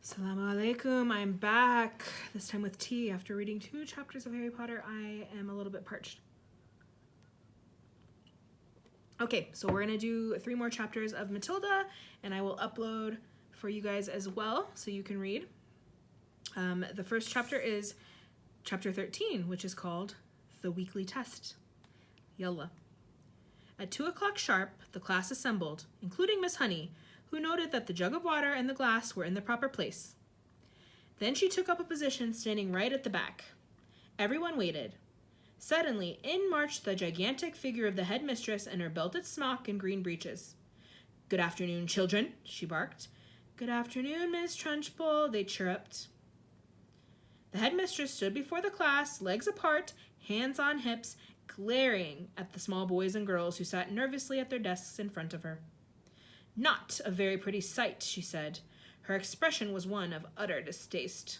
Assalamu alaikum, I'm back, this time with tea. After reading 2 chapters of Harry Potter, I am a little bit parched. Okay, so we're gonna do 3 more chapters of Matilda, and I will upload for you guys as well, so you can read. The first chapter is chapter 13, which is called The Weekly Test. Yalla. At 2 o'clock sharp, the class assembled, including Miss Honey, who noted that the jug of water and the glass were in the proper place. Then she took up a position standing right at the back. Everyone waited. Suddenly, in marched the gigantic figure of the headmistress in her belted smock and green breeches. "Good afternoon, children," she barked. "Good afternoon, Miss Trunchbull," they chirruped. The headmistress stood before the class, legs apart, hands on hips, glaring at the small boys and girls who sat nervously at their desks in front of her. "Not a very pretty sight," she said. Her expression was one of utter distaste,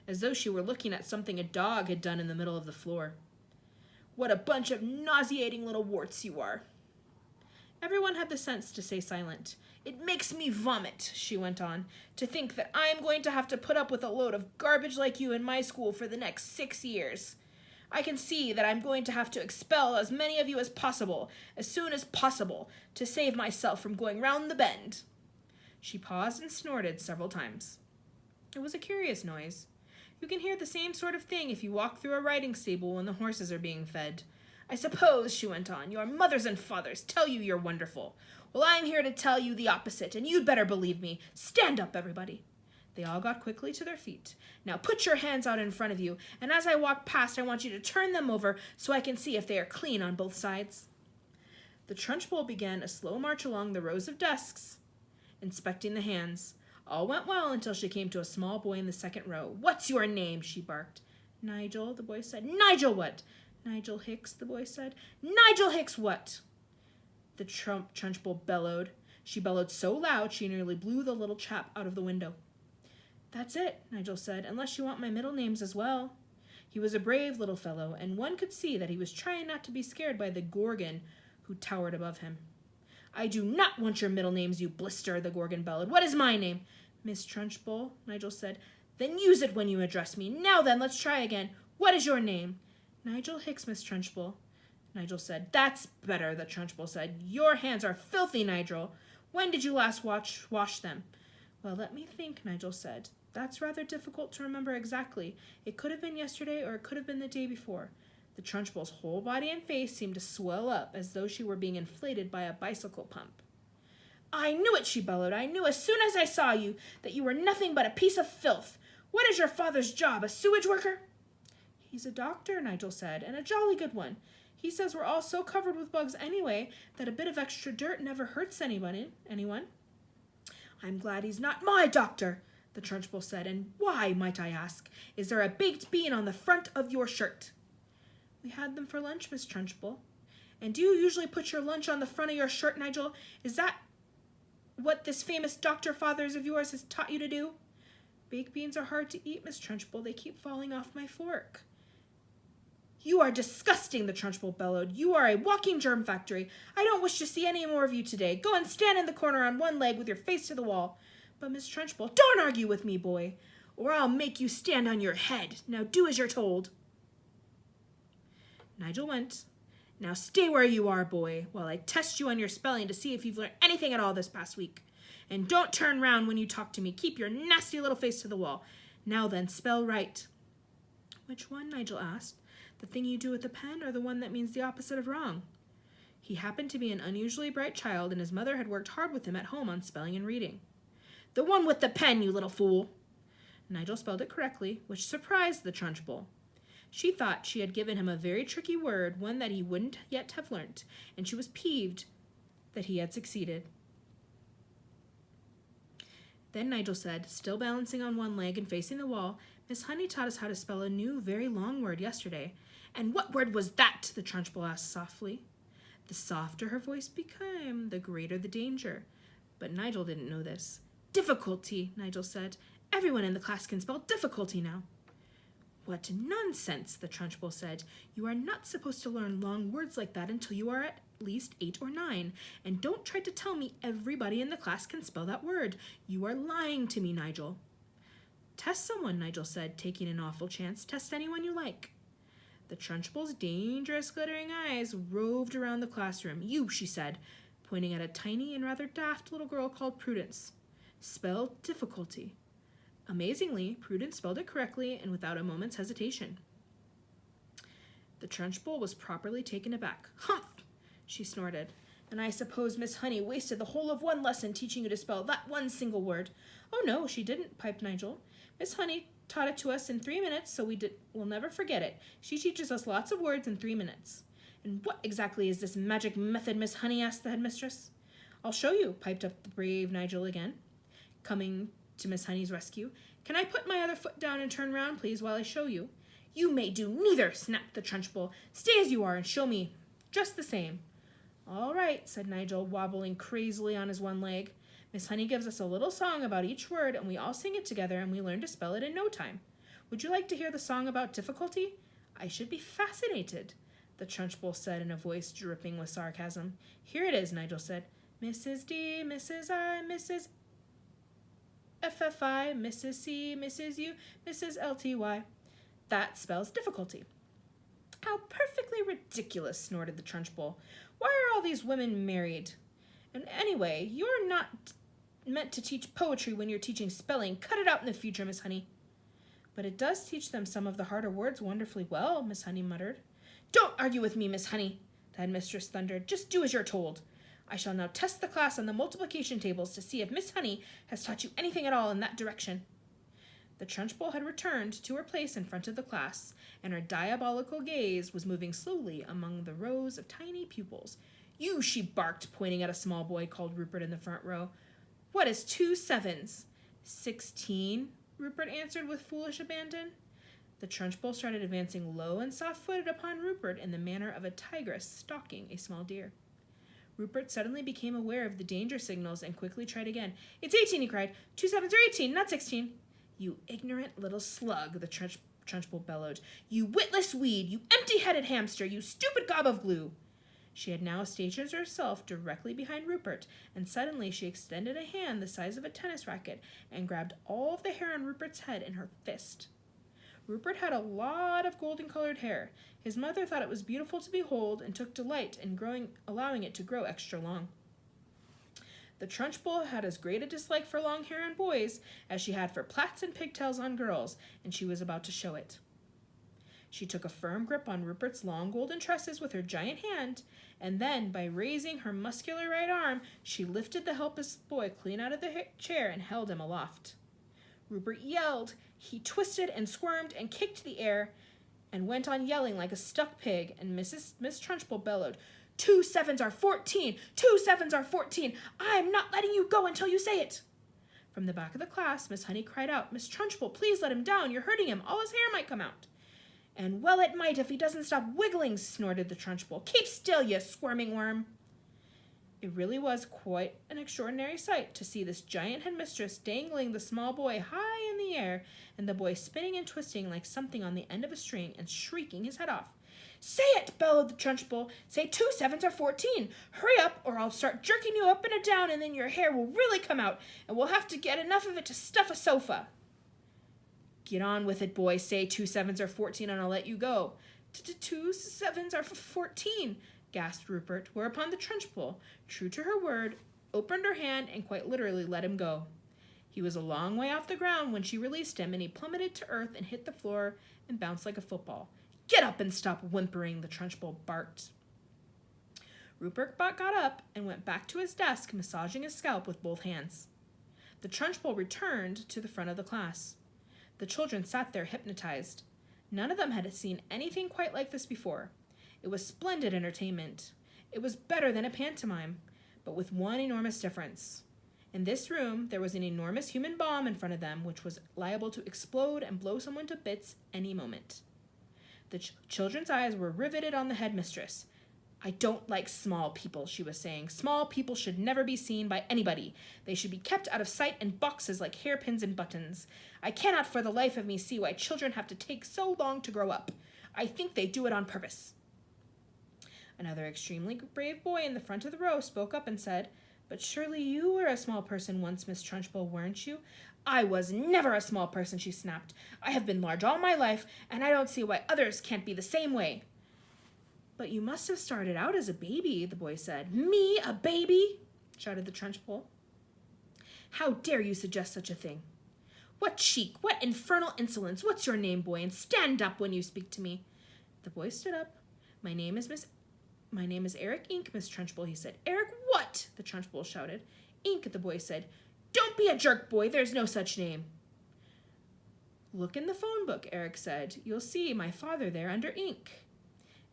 as though she were looking at something a dog had done in the middle of the floor. "What a bunch of nauseating little warts you are." Everyone had the sense to stay silent. "It makes me vomit," she went on, "to think that I'm going to have to put up with a load of garbage like you in my school for the next 6 years. I can see that I'm going to have to expel as many of you as possible, as soon as possible, to save myself from going round the bend." She paused and snorted several times. It was a curious noise. You can hear the same sort of thing if you walk through a riding stable when the horses are being fed. "I suppose," she went on, "your mothers and fathers tell you you're wonderful. Well, I'm here to tell you the opposite, and you'd better believe me. Stand up, everybody." They all got quickly to their feet. "Now put your hands out in front of you, and as I walk past, I want you to turn them over so I can see if they are clean on both sides." The Trunchbull began a slow march along the rows of desks, inspecting the hands. All went well until she came to a small boy in the second row. "What's your name?" she barked. "Nigel," the boy said. "Nigel what?" "Nigel Hicks," the boy said. "Nigel Hicks what?" The Trunchbull bellowed. She bellowed so loud she nearly blew the little chap out of the window. "That's it," Nigel said, "unless you want my middle names as well." He was a brave little fellow, and one could see that he was trying not to be scared by the Gorgon who towered above him. "I do not want your middle names, you blister," the Gorgon bellowed. "What is my name?" "Miss Trunchbull," Nigel said. "Then use it when you address me. Now then, let's try again. What is your name?" "Nigel Hicks, Miss Trunchbull," Nigel said. "That's better," the Trunchbull said. "Your hands are filthy, Nigel. When did you last wash them?" "Well, let me think," Nigel said. "That's rather difficult to remember exactly. It could have been yesterday or it could have been the day before." The Trunchbull's whole body and face seemed to swell up as though she were being inflated by a bicycle pump. "I knew it," she bellowed. "I knew as soon as I saw you that you were nothing but a piece of filth. What is your father's job, a sewage worker?" "He's a doctor," Nigel said, "and a jolly good one. He says we're all so covered with bugs anyway that a bit of extra dirt never hurts anyone." "I'm glad he's not my doctor," the Trunchbull said. "And why, might I ask, is there a baked bean on the front of your shirt?" "We had them for lunch, Miss Trunchbull." "And do you usually put your lunch on the front of your shirt, Nigel? Is that what this famous doctor fathers of yours has taught you to do?" "Baked beans are hard to eat, Miss Trunchbull. They keep falling off my fork." "You are disgusting," the Trunchbull bellowed. "You are a walking germ factory. I don't wish to see any more of you today. Go and stand in the corner on one leg with your face to the wall." "But, Miss Trunchbull—" "Don't argue with me, boy, or I'll make you stand on your head. Now do as you're told." Nigel went. "Now stay where you are, boy, while I test you on your spelling to see if you've learned anything at all this past week. And don't turn round when you talk to me. Keep your nasty little face to the wall. Now then, spell right." "Which one?" Nigel asked. "The thing you do with the pen, or the one that means the opposite of wrong?" He happened to be an unusually bright child, and his mother had worked hard with him at home on spelling and reading. "The one with the pen, you little fool." Nigel spelled it correctly, which surprised the Trunchbull. She thought she had given him a very tricky word, one that he wouldn't yet have learnt, and she was peeved that he had succeeded. Then Nigel said, still balancing on one leg and facing the wall, "Miss Honey taught us how to spell a new, very long word yesterday." "And what word was that?" the Trunchbull asked softly. The softer her voice became, the greater the danger. But Nigel didn't know this. "Difficulty," Nigel said. "Everyone in the class can spell difficulty now." "What nonsense," the Trunchbull said. "You are not supposed to learn long words like that until you are at least 8 or 9. And don't try to tell me everybody in the class can spell that word. You are lying to me, Nigel." Test someone, Nigel said, taking an awful chance. Test anyone you like. The Trunchbull's dangerous glittering eyes roved around the classroom. You, she said, pointing at a tiny and rather daft little girl called Prudence. Spell difficulty. Amazingly, Prudence spelled it correctly and without a moment's hesitation. The Trunchbull was properly taken aback. Humph! She snorted. And I suppose Miss Honey wasted the whole of one lesson teaching you to spell that one single word. Oh, no, she didn't, piped Nigel. Miss Honey taught it to us in 3 minutes, so we'll never forget it. She teaches us lots of words in 3 minutes. And what exactly is this magic method, Miss Honey? Asked the headmistress. I'll show you, piped up the brave Nigel again, coming to Miss Honey's rescue. Can I put my other foot down and turn round, please, while I show you? You may do neither, snapped the Trunchbull. Stay as you are and show me just the same. All right, said Nigel, wobbling crazily on his one leg. Miss Honey gives us a little song about each word, and we all sing it together, and we learn to spell it in no time. Would you like to hear the song about difficulty? I should be fascinated, the Trunchbull said in a voice dripping with sarcasm. Here it is, Nigel said. Mrs. D, Mrs. I, Mrs. FFI, Mrs. C, Mrs. U, Mrs. LTY. That spells difficulty. How perfectly ridiculous, snorted the Trunchbull. Why are all these women married? And anyway, you're not meant to teach poetry when you're teaching spelling. Cut it out in the future, Miss Honey. But it does teach them some of the harder words wonderfully well, Miss Honey muttered. Don't argue with me, Miss Honey, the headmistress thundered. Just do as you're told. I shall now test the class on the multiplication tables to see if Miss Honey has taught you anything at all in that direction. The Trunchbull had returned to her place in front of the class, and her diabolical gaze was moving slowly among the rows of tiny pupils. You, she barked, pointing at a small boy called Rupert in the front row. What is 2 sevens? 16, Rupert answered with foolish abandon. The Trunchbull started advancing low and soft-footed upon Rupert in the manner of a tigress stalking a small deer. Rupert suddenly became aware of the danger signals and quickly tried again. It's 18, he cried. 2 sevens are 18, not 16. You ignorant little slug, the Trunchbull bellowed. You witless weed, you empty-headed hamster, you stupid gob of glue. She had now stationed herself directly behind Rupert, and suddenly she extended a hand the size of a tennis racket and grabbed all of the hair on Rupert's head in her fist. Rupert had a lot of golden-colored hair. His mother thought it was beautiful to behold and took delight in allowing it to grow extra long. The Trunchbull had as great a dislike for long hair on boys as she had for plaits and pigtails on girls, and she was about to show it. She took a firm grip on Rupert's long golden tresses with her giant hand, and then, by raising her muscular right arm, she lifted the helpless boy clean out of the chair and held him aloft. Rupert yelled. He twisted and squirmed and kicked the air and went on yelling like a stuck pig, and Miss Trunchbull bellowed, 2 sevens are 14! 2 sevens are 14! I'm not letting you go until you say it! From the back of the class, Miss Honey cried out, Miss Trunchbull, please let him down. You're hurting him. All his hair might come out. And well it might if he doesn't stop wiggling, snorted the Trunchbull. Keep still, you squirming worm. It really was quite an extraordinary sight to see this giant headmistress dangling the small boy high in the air, and the boy spinning and twisting like something on the end of a string and shrieking his head off. Say it, bellowed the Trunchbull. Say 2 sevens are 14. Hurry up, or I'll start jerking you up and down, and then your hair will really come out, and we'll have to get enough of it to stuff a sofa. Get on with it, boy. Say 2 sevens are 14, and I'll let you go. 2 sevens are 14, gasped Rupert, whereupon the Trunchbull, true to her word, opened her hand and quite literally let him go. He was a long way off the ground when she released him, and he plummeted to earth and hit the floor and bounced like a football. Get up and stop whimpering, the Trunchbull barked. Rupert got up and went back to his desk, massaging his scalp with both hands. The Trunchbull returned to the front of the class. The children sat there hypnotized. None of them had seen anything quite like this before. It was splendid entertainment. It was better than a pantomime, but with one enormous difference. In this room, there was an enormous human bomb in front of them, which was liable to explode and blow someone to bits any moment. The children's eyes were riveted on the headmistress. I don't like small people, she was saying. Small people should never be seen by anybody. They should be kept out of sight in boxes like hairpins and buttons. I cannot for the life of me see why children have to take so long to grow up. I think they do it on purpose. Another extremely brave boy in the front of the row spoke up and said, But surely you were a small person once, Miss Trunchbull, weren't you? I was never a small person, she snapped. I have been large all my life, and I don't see why others can't be the same way. But you must have started out as a baby, the boy said. Me, a baby? Shouted the Trunchbull. How dare you suggest such a thing? What cheek, what infernal insolence. What's your name, boy, and stand up when you speak to me. The boy stood up. My name is Eric Ink, Miss Trunchbull, he said. Eric what? The Trunchbull shouted. Ink, the boy said. Don't be a jerk, boy. There's no such name. Look in the phone book, Eric said. You'll see my father there under Ink.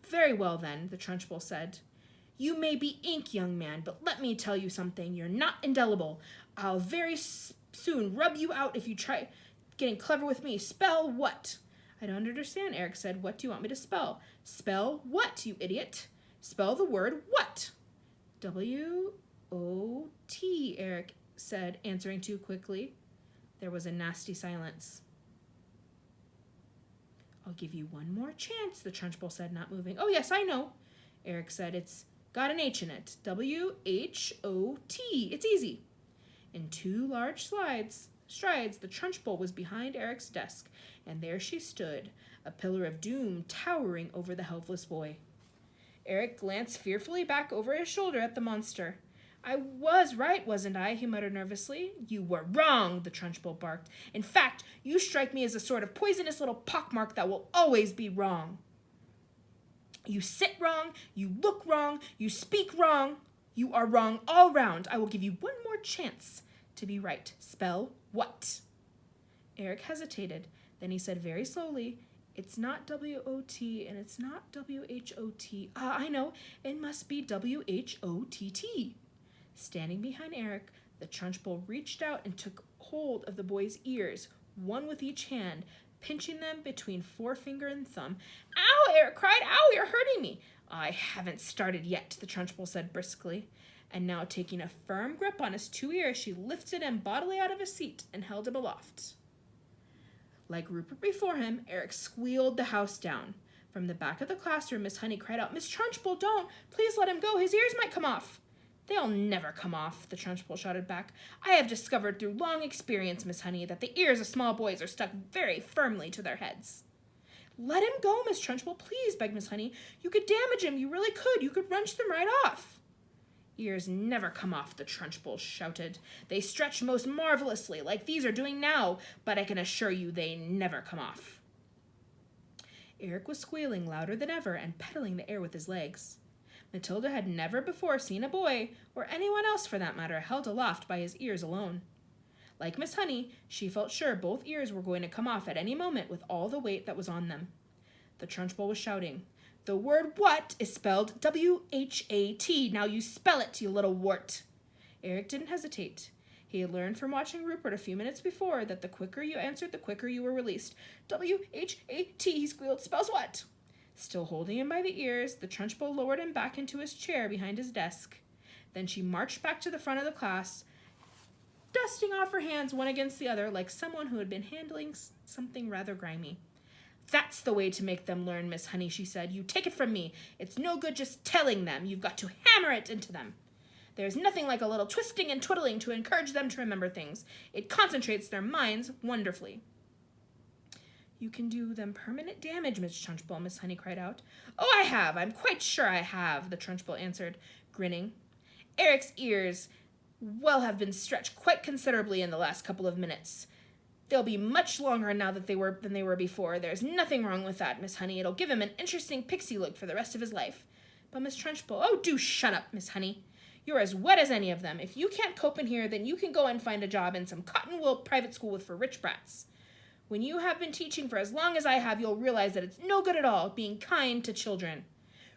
Very well, then, the Trunchbull said. You may be Ink, young man, but let me tell you something. You're not indelible. I'll very soon rub you out if you try getting clever with me. Spell what? I don't understand, Eric said. What do you want me to spell? Spell what, you idiot? Spell the word what? W-O-T, Eric said, answering too quickly. There was a nasty silence. I'll give you one more chance, the Trunchbull said, not moving. Oh, yes, I know, Eric said. It's got an H in it. W-H-O-T. It's easy. In 2 large strides, the Trunchbull was behind Eric's desk, and there she stood, a pillar of doom towering over the helpless boy. Eric glanced fearfully back over his shoulder at the monster. I was right, wasn't I? He muttered nervously. You were wrong, the Trunchbull barked. In fact, you strike me as a sort of poisonous little pockmark that will always be wrong. You sit wrong, you look wrong, you speak wrong. You are wrong all round. I will give you one more chance to be right. Spell what? Eric hesitated. Then he said very slowly, it's not W-O-T and it's not W-H-O-T. I know. It must be W-H-O-T-T. Standing behind Eric, the Trunchbull reached out and took hold of the boy's ears, one with each hand, pinching them between forefinger and thumb. Ow, Eric cried. Ow, you're hurting me. I haven't started yet, the Trunchbull said briskly. And now, taking a firm grip on his 2 ears, she lifted him bodily out of his seat and held him aloft. Like Rupert before him, Eric squealed the house down. From the back of the classroom, Miss Honey cried out, Miss Trunchbull, don't! Please let him go. His ears might come off. They'll never come off, the Trunchbull shouted back. I have discovered through long experience, Miss Honey, that the ears of small boys are stuck very firmly to their heads. Let him go, Miss Trunchbull, please, begged Miss Honey. You could damage him. You really could. You could wrench them right off. Ears never come off, the Trunchbull shouted. They stretch most marvelously, like these are doing now, but I can assure you they never come off. Eric was squealing louder than ever and pedaling the air with his legs. Matilda had never before seen a boy, or anyone else for that matter, held aloft by his ears alone. Like Miss Honey, she felt sure both ears were going to come off at any moment with all the weight that was on them. The Trunchbull was shouting, The word what is spelled W-H-A-T. Now you spell it, you little wart. Eric didn't hesitate. He had learned from watching Rupert a few minutes before that the quicker you answered, the quicker you were released. W-H-A-T, he squealed, spells what? Still holding him by the ears, the Trunchbull lowered him back into his chair behind his desk. Then she marched back to the front of the class, dusting off her hands one against the other like someone who had been handling something rather grimy. That's the way to make them learn, Miss Honey, she said. You take it from me. It's no good just telling them. You've got to hammer it into them. There's nothing like a little twisting and twiddling to encourage them to remember things. It concentrates their minds wonderfully. You can do them permanent damage, Miss Trunchbull, Miss Honey cried out. Oh, I have. I'm quite sure I have, the Trunchbull answered, grinning. Eric's ears have been stretched quite considerably in the last couple of minutes. They'll be much longer now than they were before. There's nothing wrong with that, Miss Honey. It'll give him an interesting pixie look for the rest of his life. But Miss Trunchbull, oh, do shut up, Miss Honey. You're as wet as any of them. If you can't cope in here, then you can go and find a job in some cotton wool private school for rich brats. When you have been teaching for as long as I have, you'll realize that it's no good at all being kind to children.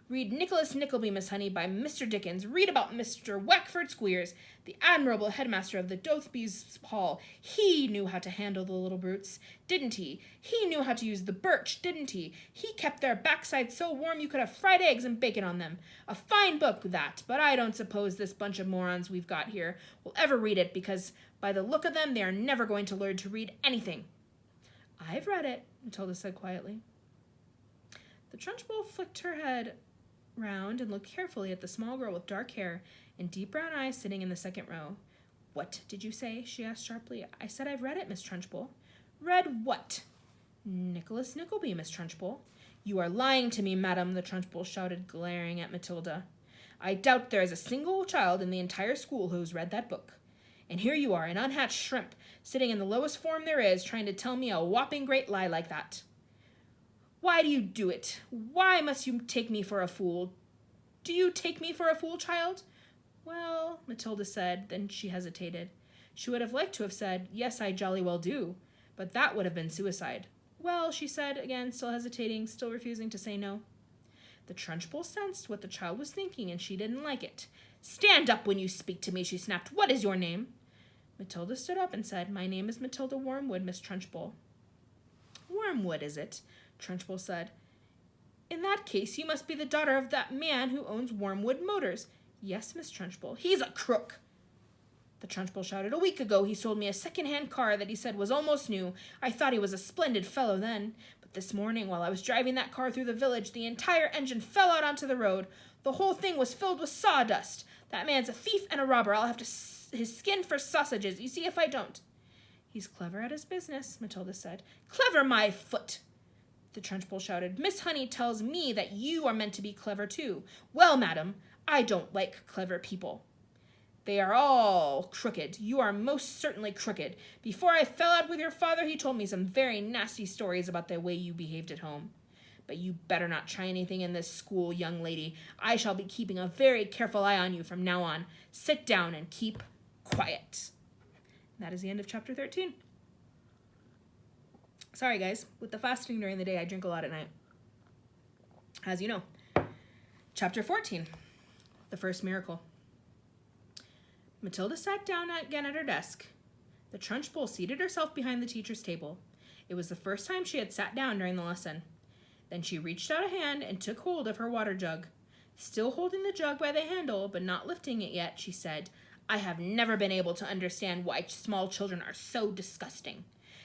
Read Nicholas Nickleby, Miss Honey, by Mr. Dickens. Read about Mr. Wackford Squeers, the admirable headmaster of the Dothby's Hall. He knew how to handle the little brutes, didn't he? He knew how to use the birch, didn't he? He kept their backsides so warm you could have fried eggs and bacon on them. A fine book, that, but I don't suppose this bunch of morons we've got here will ever read it, because by the look of them, they are never going to learn to read anything. I've read it, Matilda said quietly. The Trunchbull flicked her head round and looked carefully at the small girl with dark hair and deep brown eyes sitting in the second row. What did you say? She asked sharply. I said I've read it, Miss Trunchbull. Read what? Nicholas Nickleby, Miss Trunchbull. You are lying to me, madam, the Trunchbull shouted, glaring at Matilda. I doubt there is a single child in the entire school who has read that book. And here you are, an unhatched shrimp, sitting in the lowest form there is, trying to tell me a whopping great lie like that. Why do you do it? Why must you take me for a fool? Do you take me for a fool, child? Well, Matilda said, then she hesitated. She would have liked to have said, yes, I jolly well do, but that would have been suicide. Well, she said, again, still hesitating, still refusing to say no. The Trunchbull sensed what the child was thinking, and she didn't like it. Stand up when you speak to me, she snapped. What is your name? Matilda stood up and said, My name is Matilda Wormwood, Miss Trunchbull. Wormwood, is it? Trunchbull said. In that case, you must be the daughter of that man who owns Wormwood Motors. Yes, Miss Trunchbull. He's a crook. The Trunchbull shouted. A week ago, he sold me a second-hand car that he said was almost new. I thought he was a splendid fellow then. But this morning, while I was driving that car through the village, the entire engine fell out onto the road. The whole thing was filled with sawdust. That man's a thief and a robber. I'll have his skin for sausages. You see if I don't. He's clever at his business, Matilda said. Clever, my foot! The Trunchbull shouted. Miss Honey tells me that you are meant to be clever, too. Well, madam, I don't like clever people. They are all crooked. You are most certainly crooked. Before I fell out with your father, he told me some very nasty stories about the way you behaved at home. But you better not try anything in this school, young lady. I shall be keeping a very careful eye on you from now on. Sit down and keep quiet. And that is the end of chapter 13. Sorry, guys. With the fasting during the day, I drink a lot at night. As you know. Chapter 14. The First Miracle. Matilda sat down again at her desk. The Trunchbull seated herself behind the teacher's table. It was the first time she had sat down during the lesson. Then she reached out a hand and took hold of her water jug. Still holding the jug by the handle, but not lifting it yet, she said, I have never been able to understand why small children are so disgusting.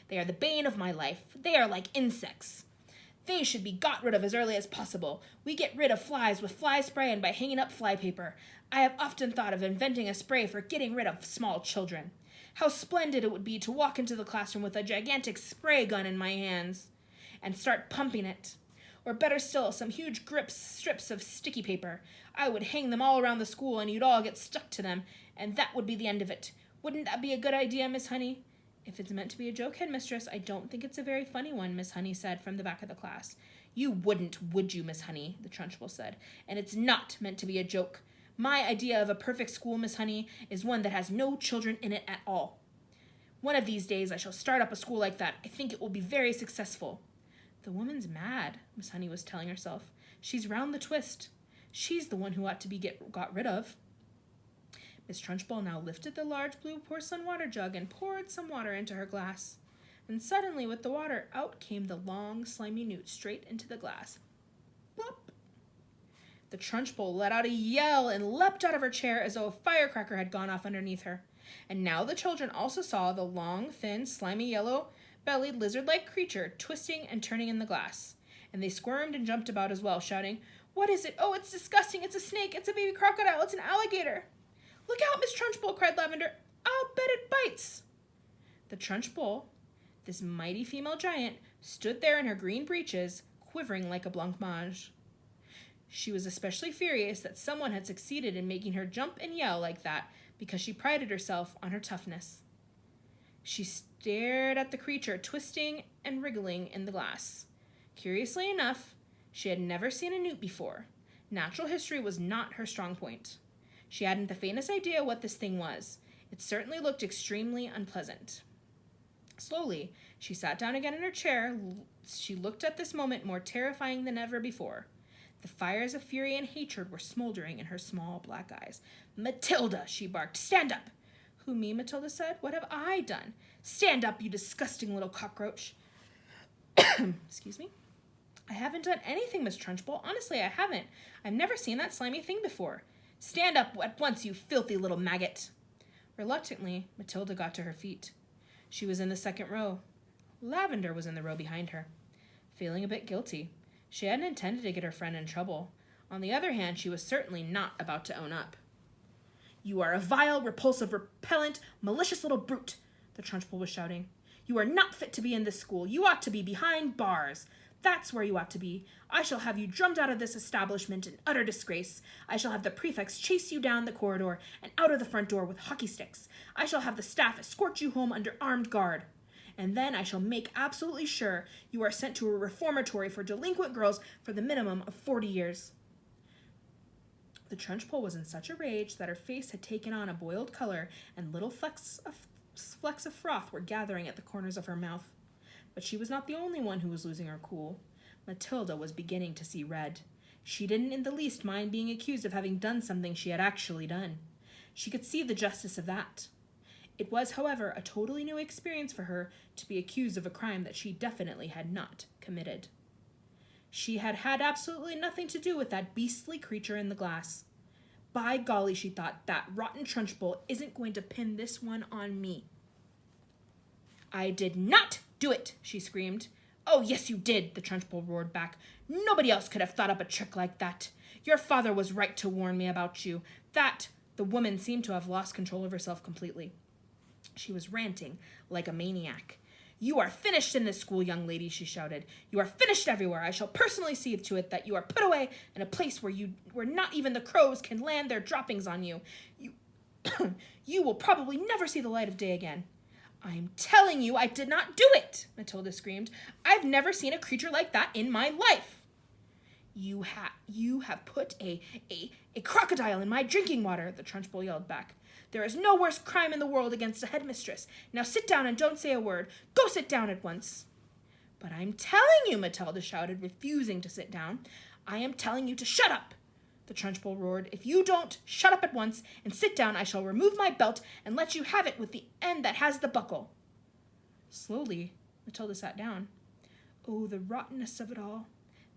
They are the bane of my life. They are like insects. They should be got rid of as early as possible. We get rid of flies with fly spray and by hanging up fly paper. I have often thought of inventing a spray for getting rid of small children. How splendid it would be to walk into the classroom with a gigantic spray gun in my hands and start pumping it. Or better still, some huge strips of sticky paper. I would hang them all around the school and you'd all get stuck to them, and that would be the end of it. Wouldn't that be a good idea, Miss Honey? If it's meant to be a joke, Headmistress, I don't think it's a very funny one, Miss Honey said from the back of the class. You wouldn't, would you, Miss Honey? The Trunchbull said. And it's not meant to be a joke. My idea of a perfect school, Miss Honey, is one that has no children in it at all. One of these days I shall start up a school like that. I think it will be very successful. The woman's mad, Miss Honey was telling herself. She's round the twist. She's the one who ought to be got rid of. Miss Trunchbull now lifted the large blue porcelain water jug and poured some water into her glass. And suddenly, with the water, out came the long, slimy newt straight into the glass. Plop! The Trunchbull let out a yell and leapt out of her chair as though a firecracker had gone off underneath her. And now the children also saw the long, thin, slimy, yellow-bellied, lizard-like creature twisting and turning in the glass. And they squirmed and jumped about as well, shouting, What is it? Oh, it's disgusting! It's a snake! It's a baby crocodile! It's an alligator! Look out, Miss Trunchbull, cried Lavender. I'll bet it bites. The Trunchbull, this mighty female giant, stood there in her green breeches, quivering like a blancmange. She was especially furious that someone had succeeded in making her jump and yell like that because she prided herself on her toughness. She stared at the creature twisting and wriggling in the glass. Curiously enough, she had never seen a newt before. Natural history was not her strong point. She hadn't the faintest idea what this thing was. It certainly looked extremely unpleasant. Slowly, she sat down again in her chair. She looked at this moment more terrifying than ever before. The fires of fury and hatred were smoldering in her small black eyes. Matilda, she barked, stand up! Who, me? Matilda said. What have I done? Stand up, you disgusting little cockroach. Excuse me. I haven't done anything, Miss Trunchbull. Honestly, I haven't. I've never seen that slimy thing before. Stand up at once, you filthy little maggot. Reluctantly, Matilda got to her feet. She was in the second row. Lavender was in the row behind her. Feeling a bit guilty, she hadn't intended to get her friend in trouble. On the other hand, she was certainly not about to own up. You are a vile, repulsive, repellent, malicious little brute, the Trunchbull was shouting. You are not fit to be in this school. You ought to be behind bars. That's where you ought to be. I shall have you drummed out of this establishment in utter disgrace. I shall have the prefects chase you down the corridor and out of the front door with hockey sticks. I shall have the staff escort you home under armed guard. And then I shall make absolutely sure you are sent to a reformatory for delinquent girls for the minimum of 40 years. The Trunchbull was in such a rage that her face had taken on a boiled color, and little flecks of froth were gathering at the corners of her mouth. But she was not the only one who was losing her cool. Matilda was beginning to see red. She didn't in the least mind being accused of having done something she had actually done. She could see the justice of that. It was, however, a totally new experience for her to be accused of a crime that she definitely had not committed. She had had absolutely nothing to do with that beastly creature in the glass. By golly, she thought, that rotten Trunchbull isn't going to pin this one on me. I did not do it, she screamed. Oh, yes, you did, the Trunchbull roared back. Nobody else could have thought up a trick like that. Your father was right to warn me about you. The woman seemed to have lost control of herself completely. She was ranting like a maniac. You are finished in this school, young lady, she shouted. You are finished everywhere. I shall personally see to it that you are put away in a place where not even the crows can land their droppings on you. You will probably never see the light of day again. I'm telling you I did not do it, Matilda screamed. I've never seen a creature like that in my life. You have put a crocodile in my drinking water, the Trunchbull yelled back. There is no worse crime in the world against a headmistress. Now sit down and don't say a word. Go sit down at once. But I'm telling you, Matilda shouted, refusing to sit down. I am telling you to shut up, the Trunchbull roared. If you don't shut up at once and sit down, I shall remove my belt and let you have it with the end that has the buckle. Slowly, Matilda sat down. Oh, the rottenness of it all.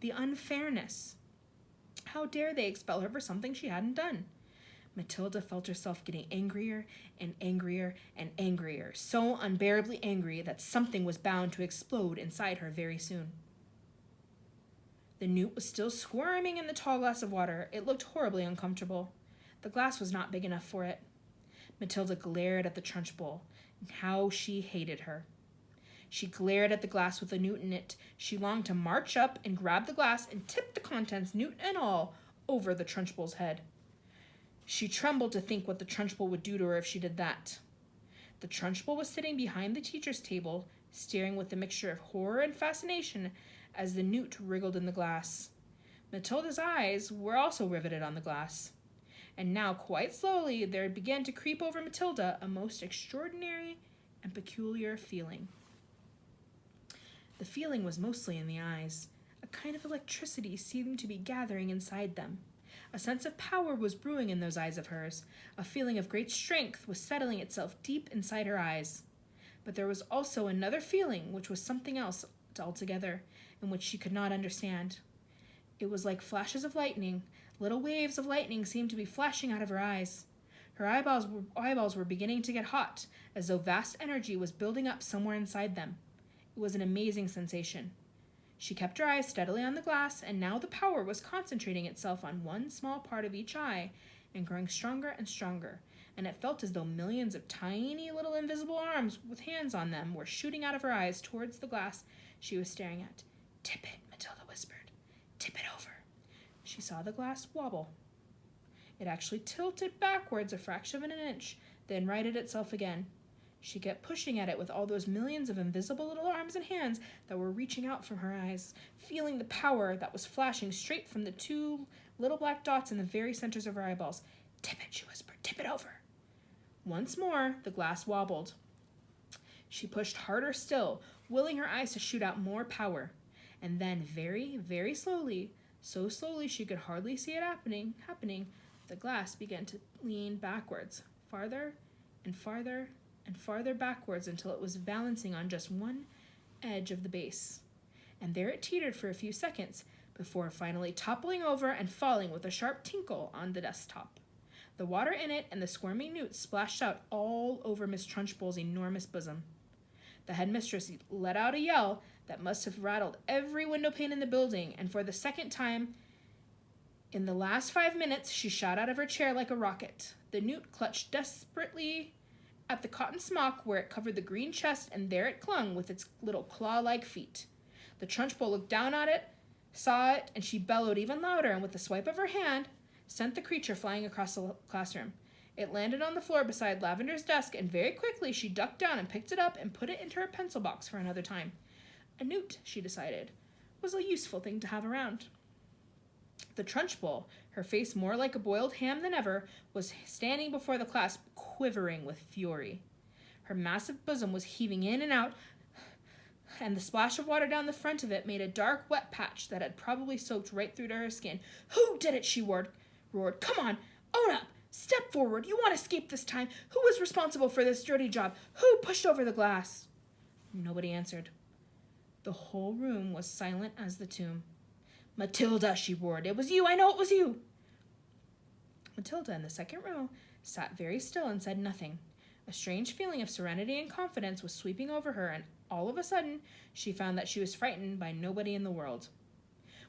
The unfairness. How dare they expel her for something she hadn't done? Matilda felt herself getting angrier and angrier and angrier, so unbearably angry that something was bound to explode inside her very soon. The newt was still squirming in the tall glass of water. It looked horribly uncomfortable. The glass was not big enough for it. Matilda glared at the Trunchbull, and how she hated her. She glared at the glass with the newt in it. She longed to march up and grab the glass and tip the contents, newt and all, over the Trunchbull's head. She trembled to think what the Trunchbull would do to her if she did that. The Trunchbull was sitting behind the teacher's table, staring with a mixture of horror and fascination as the newt wriggled in the glass. Matilda's eyes were also riveted on the glass. And now, quite slowly, there began to creep over Matilda a most extraordinary and peculiar feeling. The feeling was mostly in the eyes. A kind of electricity seemed to be gathering inside them. A sense of power was brewing in those eyes of hers. A feeling of great strength was settling itself deep inside her eyes. But there was also another feeling, which was something else altogether, and which she could not understand. It was like flashes of lightning. Little waves of lightning seemed to be flashing out of her eyes. Her eyeballs were beginning to get hot, as though vast energy was building up somewhere inside them. It was an amazing sensation. She kept her eyes steadily on the glass, and now the power was concentrating itself on one small part of each eye and growing stronger and stronger, and it felt as though millions of tiny little invisible arms with hands on them were shooting out of her eyes towards the glass she was staring at. Tip it, Matilda whispered. Tip it over. She saw the glass wobble. It actually tilted backwards a fraction of an inch, then righted itself again. She kept pushing at it with all those millions of invisible little arms and hands that were reaching out from her eyes, feeling the power that was flashing straight from the two little black dots in the very centers of her eyeballs. Tip it, she whispered. Tip it over. Once more, the glass wobbled. She pushed harder still, willing her eyes to shoot out more power. And then, very, very slowly, so slowly she could hardly see it happening, the glass began to lean backwards, farther and farther and farther backwards until it was balancing on just one edge of the base. And there it teetered for a few seconds before finally toppling over and falling with a sharp tinkle on the desktop. The water in it and the squirming newt splashed out all over Miss Trunchbull's enormous bosom. The headmistress let out a yell that must have rattled every window pane in the building, and for the second time In the last 5 minutes, she shot out of her chair like a rocket. The newt clutched desperately at the cotton smock where it covered the green chest, and there it clung with its little claw-like feet. The Trunchbull looked down at it, saw it, and she bellowed even louder, and with a swipe of her hand, sent the creature flying across the classroom. It landed on the floor beside Lavender's desk, and very quickly she ducked down and picked it up and put it into her pencil box for another time. A newt, she decided, was a useful thing to have around. The Trunchbull, her face more like a boiled ham than ever, was standing before the class, quivering with fury. Her massive bosom was heaving in and out, and the splash of water down the front of it made a dark, wet patch that had probably soaked right through to her skin. "Who did it?" she roared. "Come on, own up! Step forward! You won't escape this time! Who was responsible for this dirty job? Who pushed over the glass?" Nobody answered. The whole room was silent as the tomb. "Matilda," she roared. "It was you! I know it was you!" Matilda, in the second row, sat very still and said nothing. A strange feeling of serenity and confidence was sweeping over her, and all of a sudden, she found that she was frightened by nobody in the world.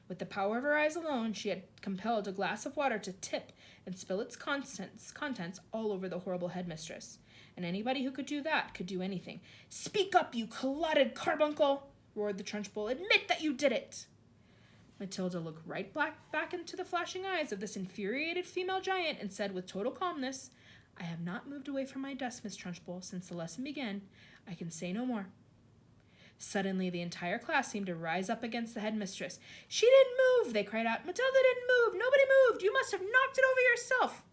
With the power of her eyes alone, she had compelled a glass of water to tip and spill its contents all over the horrible headmistress. And anybody who could do that could do anything. "Speak up, you clotted carbuncle!" roared the Trunchbull. "Admit that you did it!" Matilda looked right back into the flashing eyes of this infuriated female giant and said with total calmness, "I have not moved away from my desk, Miss Trunchbull, since the lesson began. I can say no more." Suddenly, the entire class seemed to rise up against the headmistress. "She didn't move!" they cried out. "Matilda didn't move! Nobody moved! You must have knocked it over yourself!"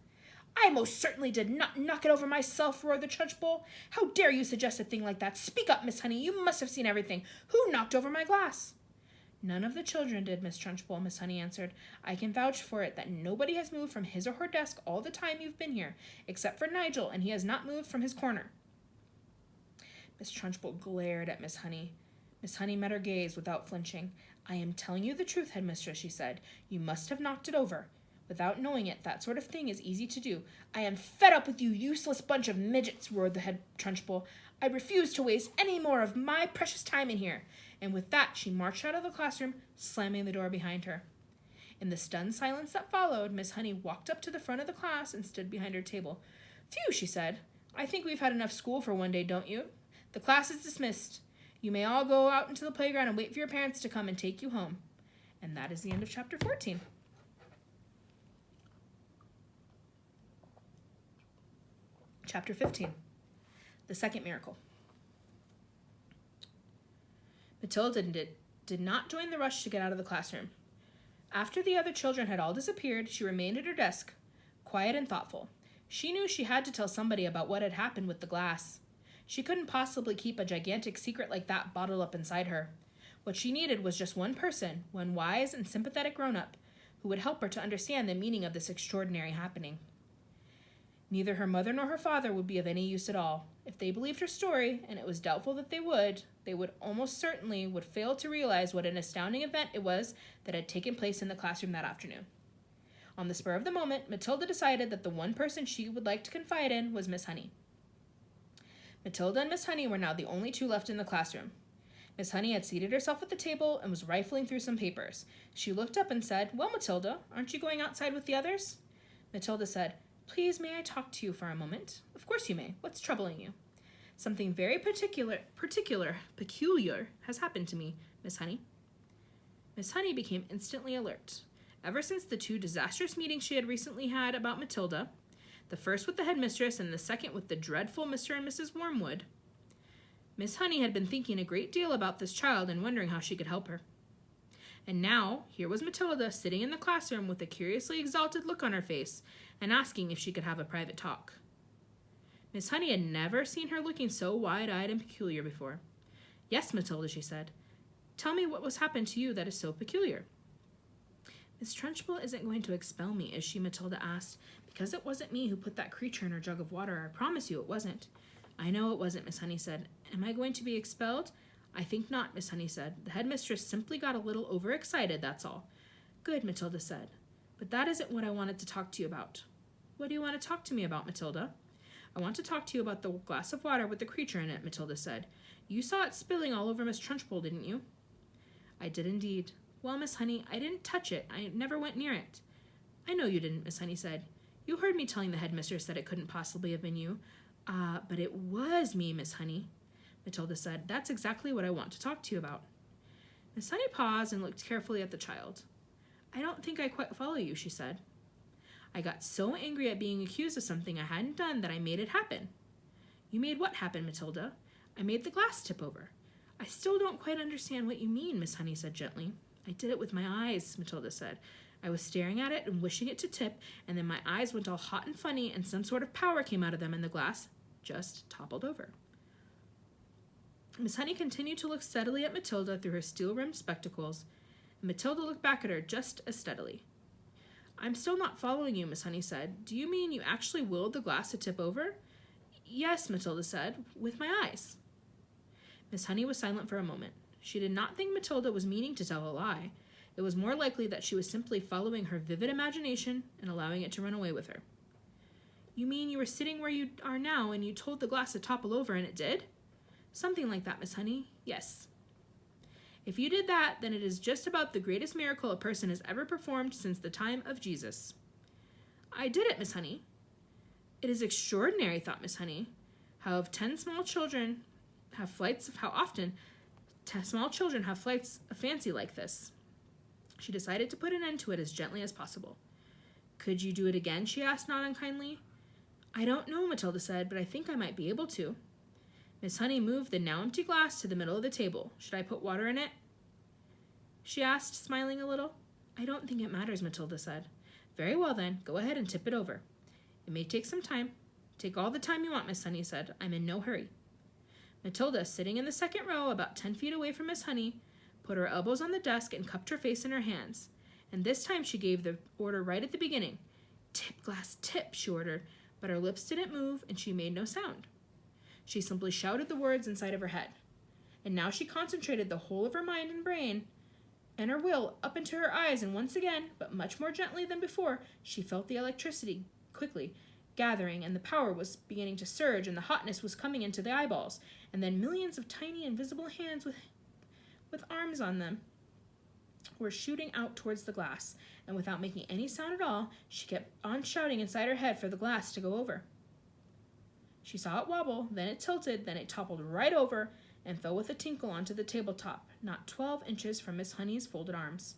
"I most certainly did not knock it over myself," roared the Trunchbull. "How dare you suggest a thing like that? Speak up, Miss Honey. You must have seen everything. Who knocked over my glass?" "None of the children did, Miss Trunchbull," Miss Honey answered. "I can vouch for it that nobody has moved from his or her desk all the time you've been here, except for Nigel, and he has not moved from his corner." Miss Trunchbull glared at Miss Honey. Miss Honey met her gaze without flinching. "I am telling you the truth, headmistress," she said. "You must have knocked it over. Without knowing it, that sort of thing is easy to do." "I am fed up with you useless bunch of midgets," roared the head Trunchbull. "I refuse to waste any more of my precious time in here." And with that, she marched out of the classroom, slamming the door behind her. In the stunned silence that followed, Miss Honey walked up to the front of the class and stood behind her table. "Phew," she said. "I think we've had enough school for one day, don't you? The class is dismissed. You may all go out into the playground and wait for your parents to come and take you home." And that is the end of chapter 14. Chapter 15. The Second Miracle. Matilda did not join the rush to get out of the classroom. After the other children had all disappeared, she remained at her desk, quiet and thoughtful. She knew she had to tell somebody about what had happened with the glass. She couldn't possibly keep a gigantic secret like that bottled up inside her. What she needed was just one person, one wise and sympathetic grown-up, who would help her to understand the meaning of this extraordinary happening. Neither her mother nor her father would be of any use at all. If they believed her story, and it was doubtful that they would almost certainly would fail to realize what an astounding event it was that had taken place in the classroom that afternoon. On the spur of the moment, Matilda decided that the one person she would like to confide in was Miss Honey. Matilda and Miss Honey were now the only two left in the classroom. Miss Honey had seated herself at the table and was rifling through some papers. She looked up and said, "Well, Matilda, aren't you going outside with the others?" Matilda said, "Please, may I talk to you for a moment?" "Of course you may. What's troubling you?" "Something very peculiar has happened to me, Miss Honey." Miss Honey became instantly alert. Ever since the two disastrous meetings she had recently had about Matilda, the first with the headmistress and the second with the dreadful Mr. and Mrs. Wormwood, Miss Honey had been thinking a great deal about this child and wondering how she could help her. And now, here was Matilda sitting in the classroom with a curiously exalted look on her face and asking if she could have a private talk. Miss Honey had never seen her looking so wide-eyed and peculiar before. "Yes, Matilda," she said. "Tell me what was happened to you that is so peculiar." "Miss Trunchbull isn't going to expel me, is she?" Matilda asked. "Because it wasn't me who put that creature in her jug of water. I promise you it wasn't." "I know it wasn't," Miss Honey said. "Am I going to be expelled?" "I think not," Miss Honey said. "The headmistress simply got a little overexcited, that's all." "Good," Matilda said. "But that isn't what I wanted to talk to you about." "What do you want to talk to me about, Matilda?" "I want to talk to you about the glass of water with the creature in it," Matilda said. "You saw it spilling all over Miss Trunchbull, didn't you?" "I did indeed." "Well, Miss Honey, I didn't touch it. I never went near it." I know you didn't, Miss Honey said. You heard me telling the headmistress that it couldn't possibly have been you. But it was me, Miss Honey, Matilda said. That's exactly what I want to talk to you about. Miss Honey paused and looked carefully at the child. I don't think I quite follow you, she said. I got so angry at being accused of something I hadn't done that I made it happen. You made what happen, Matilda? I made the glass tip over. I still don't quite understand what you mean, Miss Honey said gently. I did it with my eyes, Matilda said. I was staring at it and wishing it to tip, and then my eyes went all hot and funny, and some sort of power came out of them, and the glass just toppled over. Miss Honey continued to look steadily at Matilda through her steel-rimmed spectacles, and Matilda looked back at her just as steadily. I'm still not following you, Miss Honey said. Do you mean you actually willed the glass to tip over? Yes, Matilda said, with my eyes. Miss Honey was silent for a moment. She did not think Matilda was meaning to tell a lie. It was more likely that she was simply following her vivid imagination and allowing it to run away with her. You mean you were sitting where you are now and you told the glass to topple over and it did? Something like that, Miss Honey. Yes. If you did that, then it is just about the greatest miracle a person has ever performed since the time of Jesus. I did it, Miss Honey. It is extraordinary, thought Miss Honey, how small children have flights of fancy like this. She decided to put an end to it as gently as possible. Could you do it again? She asked, not unkindly. I don't know, Matilda said, but I think I might be able to. Miss Honey moved the now empty glass to the middle of the table. Should I put water in it? She asked, smiling a little. I don't think it matters, Matilda said. Very well then, go ahead and tip it over. It may take some time. Take all the time you want, Miss Honey said. I'm in no hurry. Matilda, sitting in the second row about 10 feet away from Miss Honey, put her elbows on the desk and cupped her face in her hands. And this time she gave the order right at the beginning. Tip, glass, tip, she ordered, but her lips didn't move and she made no sound. She simply shouted the words inside of her head. And now she concentrated the whole of her mind and brain and her will up into her eyes, and once again, but much more gently than before, she felt the electricity quickly gathering, and the power was beginning to surge, and the hotness was coming into the eyeballs, and then millions of tiny invisible hands with arms on them were shooting out towards the glass, and without making any sound at all, she kept on shouting inside her head for the glass to go over. She saw it wobble, then it tilted, then it toppled right over and fell with a tinkle onto the tabletop, not 12 inches from Miss Honey's folded arms.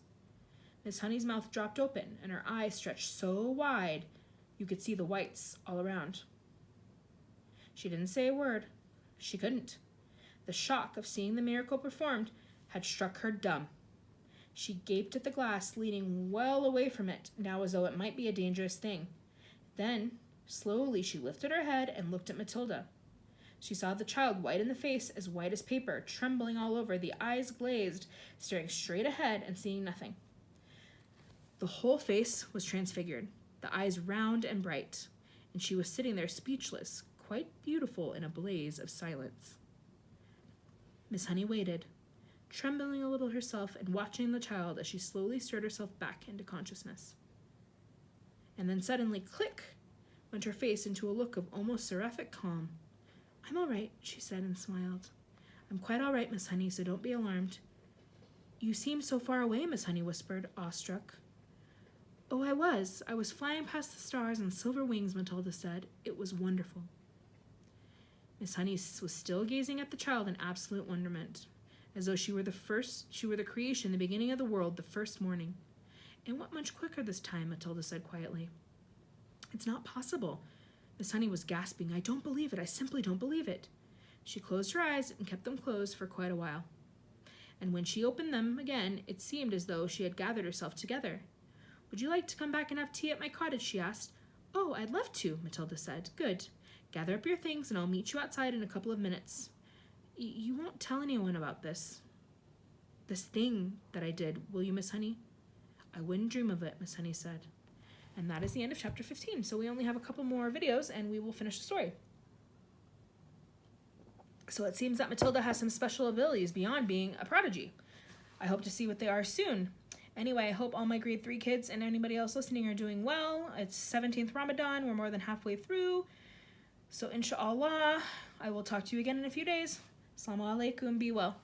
Miss Honey's mouth dropped open, and her eyes stretched so wide you could see the whites all around. She didn't say a word. She couldn't. The shock of seeing the miracle performed had struck her dumb. She gaped at the glass, leaning well away from it, now as though it might be a dangerous thing. Then, slowly, she lifted her head and looked at Matilda. She saw the child, white in the face, as white as paper, trembling all over, the eyes glazed, staring straight ahead and seeing nothing. The whole face was transfigured, the eyes round and bright, and she was sitting there speechless, quite beautiful in a blaze of silence. Miss Honey waited, trembling a little herself and watching the child as she slowly stirred herself back into consciousness. And then suddenly, click, went her face into a look of almost seraphic calm. I'm all right, she said and smiled. I'm quite all right, Miss Honey, so don't be alarmed. You seem so far away, Miss Honey whispered, awestruck. Oh, I was flying past the stars on silver wings, Matilda said. It was wonderful. Miss Honey was still gazing at the child in absolute wonderment, as though she were the creation, the beginning of the world, the first morning. It went much quicker this time, Matilda said quietly. It's not possible. Miss Honey was gasping. I don't believe it. I simply don't believe it. She closed her eyes and kept them closed for quite a while. And when she opened them again, it seemed as though she had gathered herself together. Would you like to come back and have tea at my cottage, she asked. Oh, I'd love to, Matilda said. Good. Gather up your things and I'll meet you outside in a couple of minutes. You won't tell anyone about this thing that I did, will you, Miss Honey? I wouldn't dream of it, Miss Honey said. And that is the end of chapter 15. So we only have a couple more videos and we will finish the story. So it seems that Matilda has some special abilities beyond being a prodigy. I hope to see what they are soon. Anyway, I hope all my grade 3 kids and anybody else listening are doing well. It's 17th Ramadan. We're more than halfway through. So inshallah, I will talk to you again in a few days. Assalamu alaikum. Be well.